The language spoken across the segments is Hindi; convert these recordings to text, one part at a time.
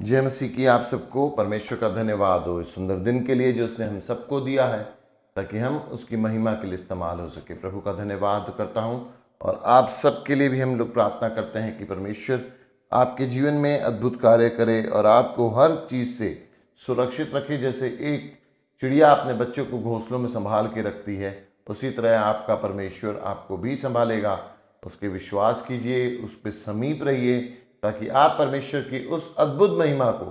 जय मसीह की आप सबको परमेश्वर का धन्यवाद हो इस सुंदर दिन के लिए जो उसने हम सबको दिया है ताकि हम उसकी महिमा के लिए इस्तेमाल हो सके। प्रभु का धन्यवाद करता हूं और आप सबके लिए भी हम लोग प्रार्थना करते हैं कि परमेश्वर आपके जीवन में अद्भुत कार्य करे और आपको हर चीज़ से सुरक्षित रखे। जैसे एक चिड़िया अपने बच्चों को घोंसलों में संभाल के रखती है, उसी तरह आपका परमेश्वर आपको भी संभालेगा। उसके विश्वास कीजिए, उस पर समीप रहिए ताकि आप परमेश्वर की उस अद्भुत महिमा को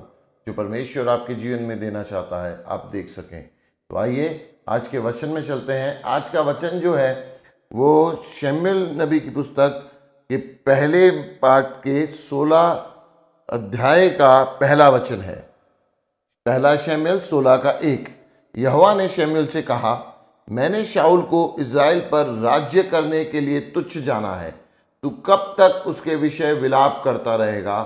जो परमेश्वर आपके जीवन में देना चाहता है आप देख सकें। तो आइए आज के वचन में चलते हैं। आज का वचन जो है वो शमूएल नबी की पुस्तक के पहले पाठ के 16 अध्याय का पहला वचन है। पहला शमूएल 16 का 1। यहोवा ने शमूएल से कहा, मैंने शाऊल को इस्राएल पर राज्य करने के लिए तुच्छ जाना है। तू कब तक उसके विषय विलाप करता रहेगा?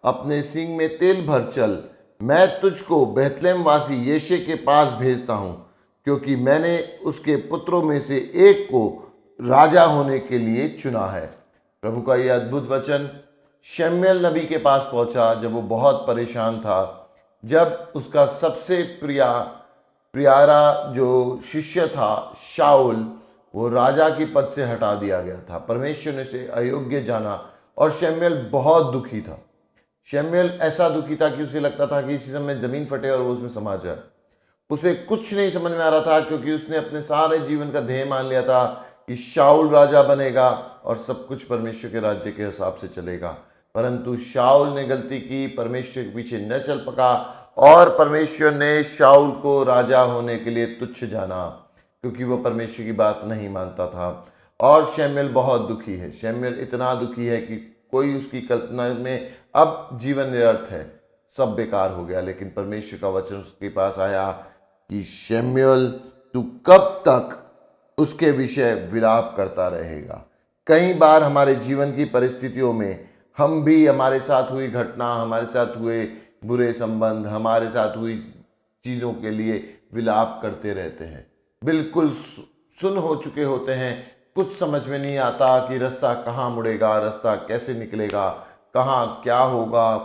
अपने सींग में तेल भर चल। मैं तुझको बेथलेहम वासी यिशै के पास भेजता हूँ, क्योंकि मैंने उसके पुत्रों में से एक को राजा होने के लिए चुना है। प्रभु का यह अद्भुत वचन शमूएल नबी के पास पहुंचा जब वो बहुत परेशान था, जब उसका सबसे प्यारा जो शिष्य था शाऊल, वो राजा की पद से हटा दिया गया था। परमेश्वर ने उसे अयोग्य जाना और शमूएल बहुत दुखी था। शमूएल ऐसा दुखी था कि उसे लगता था कि इसी समय जमीन फटे और वो उसमें समा जाए। उसे कुछ नहीं समझ में आ रहा था, क्योंकि उसने अपने सारे जीवन का ध्येय मान लिया था कि शाऊल राजा बनेगा और सब कुछ परमेश्वर के राज्य के हिसाब से चलेगा। परंतु शाऊल ने गलती की, परमेश्वर के पीछे न चल पका और परमेश्वर ने शाऊल को राजा होने के लिए तुच्छ जाना, क्योंकि वह परमेश्वर की बात नहीं मानता था। और शमूएल बहुत दुखी है। शमूएल इतना दुखी है कि कोई उसकी कल्पना में अब जीवन निरर्थ है, सब बेकार हो गया। लेकिन परमेश्वर का वचन उसके पास आया कि शमूएल, तू कब तक उसके विषय विलाप करता रहेगा? कई बार हमारे जीवन की परिस्थितियों में हम भी हमारे साथ हुई घटना, हमारे साथ हुए बुरे संबंध, हमारे साथ हुई चीज़ों के लिए विलाप करते रहते हैं। बिल्कुल सुन हो चुके होते हैं, कुछ समझ में नहीं आता कि रास्ता कहाँ मुड़ेगा, रास्ता कैसे निकलेगा, कहाँ क्या होगा,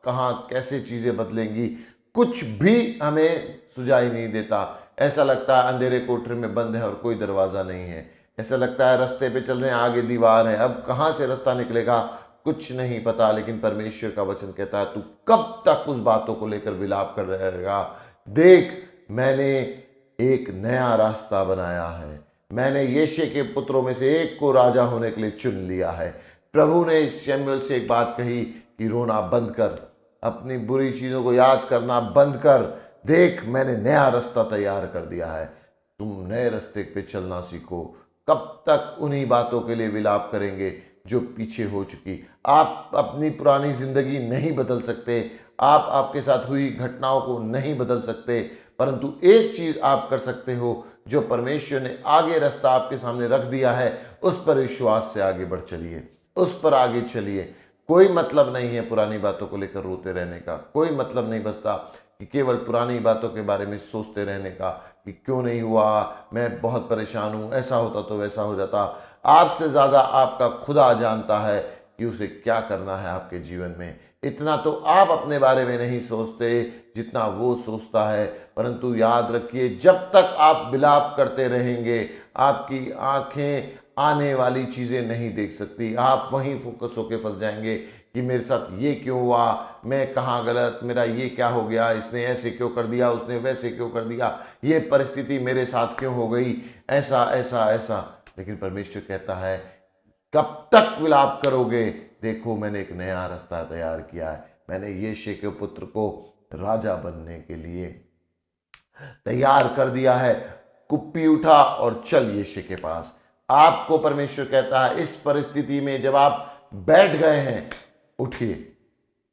कहाँ कैसे चीज़ें बदलेंगी, कुछ भी हमें सुझाई नहीं देता। ऐसा लगता है अंधेरे कोठरी में बंद है और कोई दरवाज़ा नहीं है। ऐसा लगता है रास्ते पे चल रहे हैं, आगे दीवार है, अब कहाँ से रास्ता निकलेगा कुछ नहीं पता। लेकिन परमेश्वर का वचन कहता है, तू कब तक उस बातों को लेकर विलाप कर रहेगा? देख, मैंने एक नया रास्ता बनाया है। मैंने यिशै के पुत्रों में से एक को राजा होने के लिए चुन लिया है। प्रभु ने शमूएल से एक बात कही कि रोना बंद कर, अपनी बुरी चीज़ों को याद करना बंद कर। देख, मैंने नया रास्ता तैयार कर दिया है, तुम नए रास्ते पे चलना सीखो। कब तक उन्हीं बातों के लिए विलाप करेंगे जो पीछे हो चुकी? आप अपनी पुरानी जिंदगी नहीं बदल सकते, आप आपके साथ हुई घटनाओं को नहीं बदल सकते, परंतु एक चीज आप कर सकते हो, जो परमेश्वर ने आगे रास्ता आपके सामने रख दिया है, उस पर विश्वास से आगे बढ़ चलिए, उस पर आगे चलिए। कोई मतलब नहीं है पुरानी बातों को लेकर रोते रहने का, कोई मतलब नहीं बचता कि केवल पुरानी बातों के बारे में सोचते रहने का कि क्यों नहीं हुआ, मैं बहुत परेशान हूँ, ऐसा होता तो वैसा हो जाता। आपसे ज़्यादा आपका खुदा जानता है कि उसे क्या करना है आपके जीवन में। इतना तो आप अपने बारे में नहीं सोचते जितना वो सोचता है। परंतु याद रखिए, जब तक आप विलाप करते रहेंगे, आपकी आंखें आने वाली चीज़ें नहीं देख सकती। आप वहीं फोकस होके फंस जाएंगे कि मेरे साथ ये क्यों हुआ, मैं कहाँ गलत, मेरा ये क्या हो गया, इसने ऐसे क्यों कर दिया, उसने वैसे क्यों कर दिया, ये परिस्थिति मेरे साथ क्यों हो गई, ऐसा ऐसा ऐसा। लेकिन परमेश्वर कहता है, कब तक विलाप करोगे? देखो, मैंने एक नया रास्ता तैयार किया है। मैंने यिशै के पुत्र को राजा बनने के लिए तैयार कर दिया है। कुप्पी उठा और चल यिशै के पास। आपको परमेश्वर कहता है, इस परिस्थिति में जब आप बैठ गए हैं, उठिए,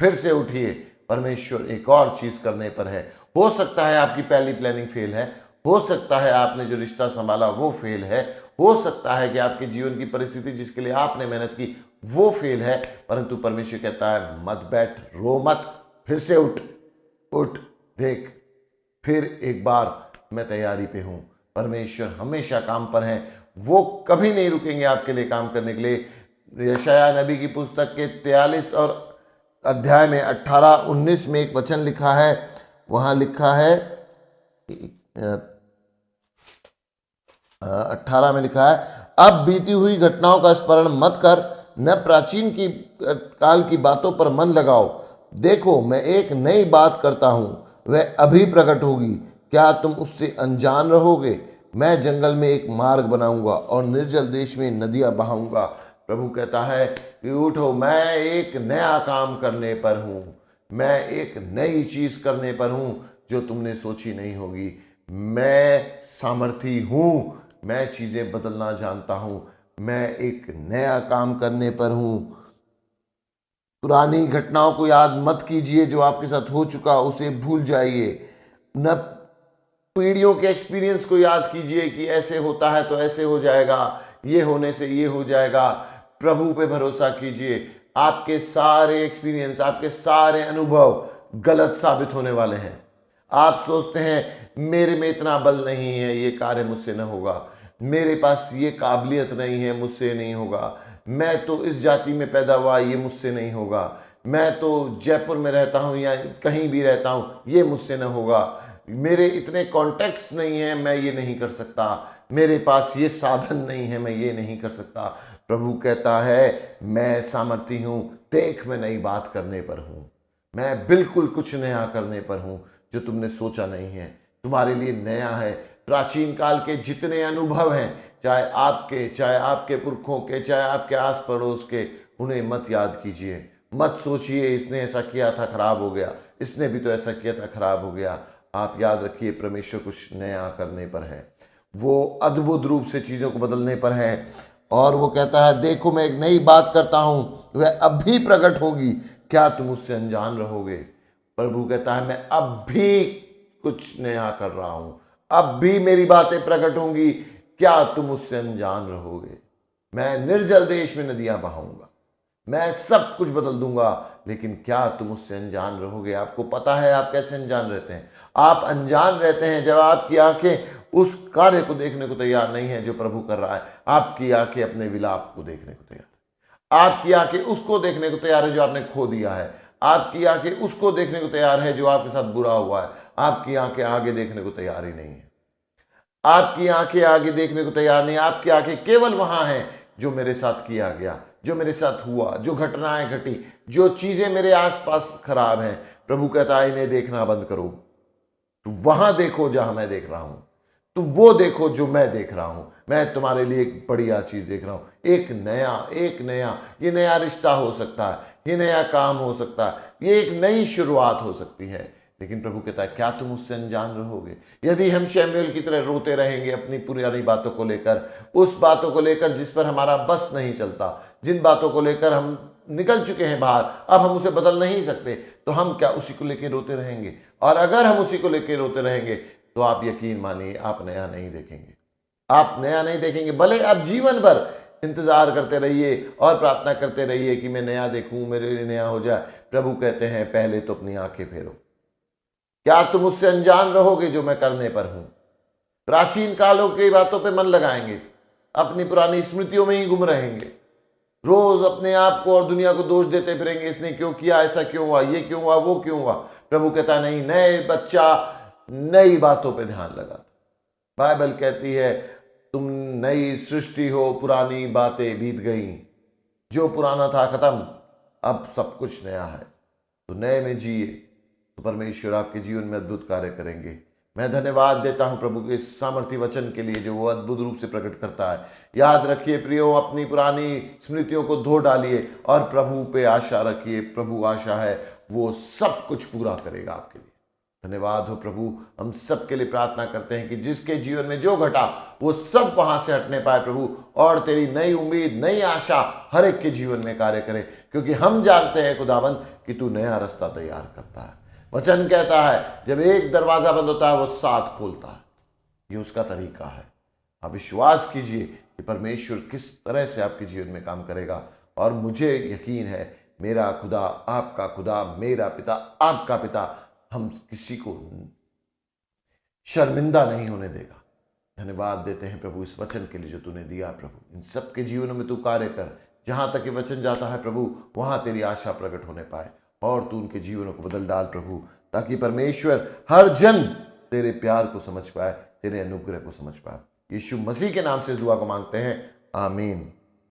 फिर से उठिए। परमेश्वर एक और चीज करने पर है। हो सकता है आपकी पहली प्लानिंग फेल है, हो सकता है आपने जो रिश्ता संभाला वो फेल है, हो सकता है कि आपके जीवन की परिस्थिति जिसके लिए आपने मेहनत की वो फेल है, परंतु परमेश्वर कहता है, मत बैठ, रो मत, फिर से उठ, उठ, देख, फिर एक बार मैं तैयारी पे हूं। परमेश्वर हमेशा काम पर है, वो कभी नहीं रुकेंगे आपके लिए काम करने के लिए। यशायाह नबी की पुस्तक के 43 और अध्याय में 18-19 में एक वचन लिखा है। वहां लिखा है 18 में लिखा है, अब बीती हुई घटनाओं का स्मरण मत कर, न प्राचीन की काल की बातों पर मन लगाओ। देखो मैं एक नई बात करता हूं, वह अभी प्रकट होगी, क्या तुम उससे अनजान रहोगे? मैं जंगल में एक मार्ग बनाऊंगा और निर्जल देश में नदियां बहाऊंगा। प्रभु कहता है कि उठो, मैं एक नया काम करने पर हूं, मैं एक नई चीज करने पर हूं जो तुमने सोची नहीं होगी। मैं सामर्थी हूं, मैं चीजें बदलना जानता हूं, मैं एक नया काम करने पर हूं। पुरानी घटनाओं को याद मत कीजिए, जो आपके साथ हो चुका उसे भूल जाइए। न पीढ़ियों के एक्सपीरियंस को याद कीजिए कि ऐसे होता है तो ऐसे हो जाएगा, ये होने से ये हो जाएगा। प्रभु पे भरोसा कीजिए। आपके सारे एक्सपीरियंस, आपके सारे अनुभव गलत साबित होने वाले हैं। आप सोचते हैं मेरे में इतना बल नहीं है, ये कार्य मुझसे न होगा, मेरे पास ये काबिलियत नहीं है, मुझसे नहीं होगा, मैं तो इस जाति में पैदा हुआ, ये मुझसे नहीं होगा, मैं तो जयपुर में रहता हूँ या कहीं भी रहता हूँ, ये मुझसे न होगा, मेरे इतने कॉन्टैक्ट्स नहीं हैं, मैं ये नहीं कर सकता, मेरे पास ये साधन नहीं है, मैं ये नहीं कर सकता। प्रभु कहता है मैं सामर्थी हूँ, देख मैं नई बात करने पर हूँ, मैं बिल्कुल कुछ नया करने पर हूँ जो तुमने सोचा नहीं है, तुम्हारे लिए नया है। प्राचीन काल के जितने अनुभव हैं, चाहे आपके पुरखों के, चाहे आपके आस पड़ोस के, उन्हें मत याद कीजिए, मत सोचिए इसने ऐसा किया था खराब हो गया, इसने भी तो ऐसा किया था खराब हो गया। आप याद रखिए परमेश्वर कुछ नया करने पर है, वो अद्भुत रूप से चीज़ों को बदलने पर है। और वो कहता है देखो मैं एक नई बात करता हूं, वह अभी प्रकट होगी, क्या तुम उससे अनजान रहोगे? प्रभु कहता है मैं अब भी कुछ नया कर रहा हूं, अब भी मेरी बातें प्रकट होंगी, क्या तुम उससे अनजान रहोगे? मैं निर्जल देश में नदियां बहाऊंगा, मैं सब कुछ बदल दूंगा, लेकिन क्या तुम उससे अनजान रहोगे? आपको पता है आप कैसे अनजान रहते हैं? आप अनजान रहते हैं जब आपकी आंखें उस कार्य को देखने को तैयार नहीं है जो प्रभु कर रहा है। आपकी आंखें अपने विलाप को देखने को तैयार है, आपकी आंखें उसको देखने को तैयार है जो आपने खो दिया है, आपकी आंखें उसको देखने को तैयार है जो आपके साथ बुरा हुआ है। आपकी आंखें आगे देखने को तैयार ही नहीं है, आपकी आंखें आगे देखने को तैयार नहीं, आपकी आंखें केवल वहां हैं जो मेरे साथ किया गया, जो मेरे साथ हुआ, जो घटनाएं घटी, जो चीजें मेरे आसपास खराब हैं। प्रभु कहता है इन्हें देखना बंद करो, तुम वहां देखो जहां मैं देख रहा हूं, तुम वो देखो जो मैं देख रहा हूं। मैं तुम्हारे लिए एक बढ़िया चीज देख रहा हूं, एक नया, ये नया रिश्ता हो सकता है, ये नया काम हो सकता है, ये एक नई शुरुआत हो सकती है। लेकिन प्रभु कहता है क्या तुम उससे अनजान रहोगे? यदि हम शमूएल की तरह रोते रहेंगे अपनी पुरानी बातों को लेकर, उस बातों को लेकर जिस पर हमारा बस नहीं चलता, जिन बातों को लेकर हम निकल चुके हैं बाहर, अब हम उसे बदल नहीं सकते, तो हम क्या उसी को लेकर रोते रहेंगे? और अगर हम उसी को लेकर रोते रहेंगे तो आप यकीन मानिए आप नया नहीं देखेंगे, आप नया नहीं देखेंगे। भले आप जीवन भर इंतजार करते रहिए और प्रार्थना करते रहिए कि मैं नया देखूं, मेरे लिए नया हो जाए। प्रभु कहते हैं पहले तो अपनी आंखें फेरो, क्या तुम उससे अनजान रहोगे जो मैं करने पर हूं? प्राचीन कालों की बातों पे मन लगाएंगे, अपनी पुरानी स्मृतियों में ही गुम रहेंगे, रोज अपने आप को और दुनिया को दोष देते फिरेंगे, इसने क्यों किया, ऐसा क्यों हुआ, ये क्यों हुआ, वो क्यों हुआ। प्रभु कहता नहीं, नए बच्चा नई बातों पे ध्यान लगा। बाइबल कहती है तुम नई सृष्टि हो, पुरानी बातें बीत गई, जो पुराना था खत्म, अब सब कुछ नया है। तो नए में जिए तो परमेश्वर आपके जीवन में अद्भुत कार्य करेंगे। मैं धन्यवाद देता हूं प्रभु के सामर्थी वचन के लिए जो वो अद्भुत रूप से प्रकट करता है। याद रखिए प्रियो, अपनी पुरानी स्मृतियों को धो डालिए और प्रभु पे आशा रखिए। प्रभु आशा है वो सब कुछ पूरा करेगा आपके लिए। धन्यवाद हो प्रभु। हम सब के लिए प्रार्थना करते हैं कि जिसके जीवन में जो घटा वो सब वहां से हटने पाए प्रभु, और तेरी नई उम्मीद, नई आशा हर एक के जीवन में कार्य करे, क्योंकि हम जानते हैं खुदाबंद कि तू नया रास्ता तैयार करता है। वचन कहता है जब एक दरवाजा बंद होता है वो 7 खोलता है, ये उसका तरीका है। आप विश्वास कीजिए कि परमेश्वर किस तरह से आपके जीवन में काम करेगा, और मुझे यकीन है मेरा खुदा, आपका खुदा, मेरा पिता, आपका पिता हम किसी को शर्मिंदा नहीं होने देगा। धन्यवाद देते हैं प्रभु इस वचन के लिए जो तूने दिया प्रभु। इन सबके जीवनों में तू कार्य कर, जहां तक ये वचन जाता है प्रभु वहां तेरी आशा प्रकट होने पाए, और तू उनके जीवनों को बदल डाल प्रभु, ताकि परमेश्वर हर जन तेरे प्यार को समझ पाए, तेरे अनुग्रह को समझ पाए। यीशु मसीह के नाम से दुआ को मांगते हैं, आमीन।